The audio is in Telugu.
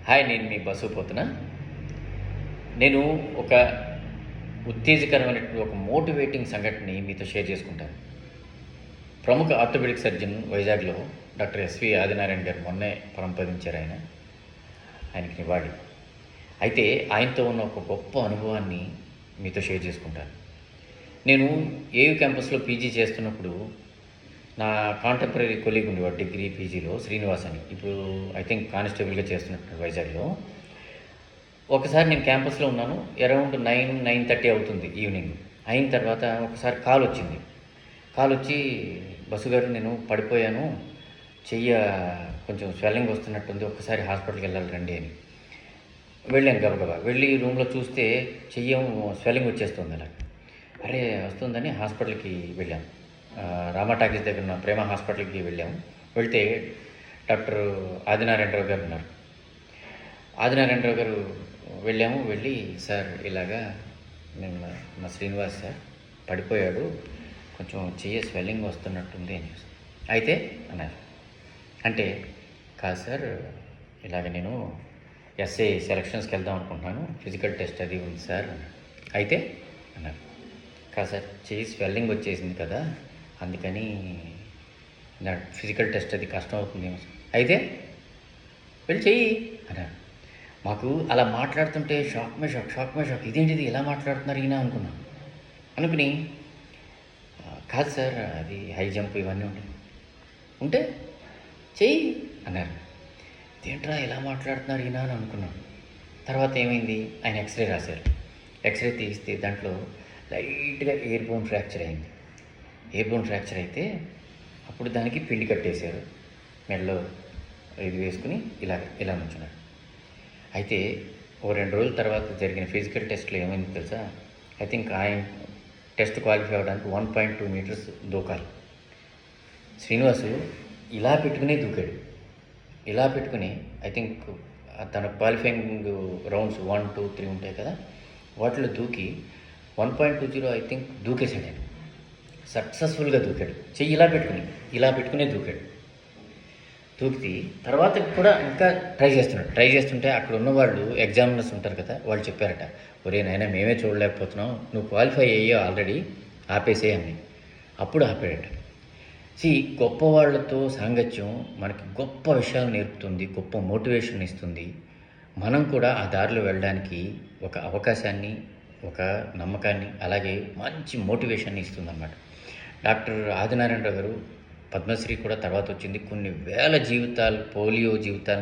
హాయ్, నేను మీ బస్సు పోతున్నా. నేను ఒక ఉత్తేజకరమైనటువంటి ఒక మోటివేటింగ్ సంఘటనని మీతో షేర్ చేసుకుంటాను. ప్రముఖ ఆర్థోపెడిక్ సర్జన్ వైజాగ్లో డాక్టర్ ఎస్వి ఆదినారాయణ గారు మొన్నే పరంపదించారు. ఆయనకి నివాళి. అయితే ఆయనతో ఉన్న ఒక గొప్ప అనుభవాన్ని మీతో షేర్ చేసుకుంటాను. నేను ఏయూ క్యాంపస్లో పీజీ చేస్తున్నప్పుడు నా కాంటెంపరీ కొలీగ్ ఉండేవాడు డిగ్రీ పీజీలో, శ్రీనివాస్ అని. ఇప్పుడు ఐ థింక్ కానిస్టేబుల్గా చేస్తున్నట్టు వైజాగ్లో. ఒకసారి నేను క్యాంపస్లో ఉన్నాను. అరౌండ్ 9-9:30 అవుతుంది ఈవినింగ్. అయిన తర్వాత ఒకసారి కాల్ వచ్చి, బస్సు గారు నేను పడిపోయాను, చెయ్య కొంచెం స్వెల్లింగ్ వస్తున్నట్టుంది, ఒక్కసారి హాస్పిటల్కి వెళ్ళాలి రండి అని. వెళ్ళాను గబగబా. వెళ్ళి రూమ్లో చూస్తే చెయ్యం స్వెల్లింగ్ వచ్చేస్తుంది అలా. అరే వస్తుందని హాస్పిటల్కి వెళ్ళాం. రామా టాకీస్ దగ్గర ఉన్న ప్రేమ హాస్పిటల్కి వెళ్ళాము. వెళ్తే డాక్టర్ ఆదినారాయణరావు గారు ఉన్నారు. ఆదినారాయణరావు గారు వెళ్ళి, సార్ ఇలాగా నేను మా శ్రీనివాస్ సార్ పడిపోయాడు, కొంచెం చెయ్యి స్వెల్లింగ్ వస్తున్నట్టుంది అని. అయితే అన్నారు. అంటే కాదు సార్, ఇలాగ నేను ఎస్ఏ సెలక్షన్స్కి వెళ్దాం అనుకుంటున్నాను, ఫిజికల్ టెస్ట్ అది ఉంది సార్. అయితే అన్నారు. కాదు సార్, చెయ్యి స్వెల్లింగ్ వచ్చేసింది కదా, అందుకని నా ఫిజికల్ టెస్ట్ అది కష్టం అవుతుందేమో సార్. అయితే వెళ్ళి చెయ్యి అన్నారు. మాకు అలా మాట్లాడుతుంటే షాక్ మే షాక్, ఇదేంటిది ఇలా మాట్లాడుతున్నారు ఈయన అనుకుని కాదు సార్, అది హై జంప్ ఇవన్నీ ఉంటే చెయ్యి అన్నారు. ఏంట్రా ఇలా మాట్లాడుతున్నారు ఈయన అని అనుకున్నాను. తర్వాత ఏమైంది, ఆయన ఎక్స్రే రాశారు. ఎక్స్రే తీస్తే దాంట్లో లైట్గా ఎయిర్ బోన్ ఫ్రాక్చర్ అయింది. ఎయిర్ బోన్ ఫ్రాక్చర్ అయితే అప్పుడు దానికి పిండి కట్టేశారు, మెడలో ఇది వేసుకుని ఇలా నుంచున్నారు. అయితే ఓ 2 రోజుల తర్వాత జరిగిన ఫిజికల్ టెస్ట్లో ఏమైంది తెలుసా? ఐ థింక్ ఆయన టెస్ట్ క్వాలిఫై అవ్వడానికి 1.2 మీటర్స్ దూకాలి. శ్రీనివాసు ఇలా పెట్టుకునే దూకాడు. ఇలా పెట్టుకుని ఐ థింక్ తన క్వాలిఫైయింగ్ రౌండ్స్ 1, 2, 3 ఉంటాయి కదా, వాటిలో దూకి 1.20 ఐ థింక్ దూకేశాడు. ఆయన సక్సెస్ఫుల్గా దూకాడు. చెయ్యి ఇలా పెట్టుకునే దూకాడు. దూకి తర్వాత కూడా ఇంకా ట్రై చేస్తుంటే అక్కడ ఉన్నవాళ్ళు ఎగ్జామినర్స్ ఉంటారు కదా, వాళ్ళు చెప్పారట, ఒరే నాయనా మేమే చూడలేకపోతున్నాం, నువ్వు క్వాలిఫై అయ్యో ఆల్రెడీ, ఆపేసే అని. అప్పుడు ఆపాడట. గొప్ప వాళ్ళతో సాంగత్యం మనకి గొప్ప విషయాలు నేర్పుతుంది, గొప్ప మోటివేషన్ ఇస్తుంది. మనం కూడా ఆ దారిలో వెళ్ళడానికి ఒక అవకాశాన్ని, ఒక నమ్మకాన్ని, అలాగే మంచి మోటివేషన్ని ఇస్తుందన్నమాట. డాక్టర్ ఆదినారాయణరావు గారు పద్మశ్రీ కూడా తర్వాత వచ్చింది. కొన్ని వేల జీవితాలు, పోలియో జీవితాలని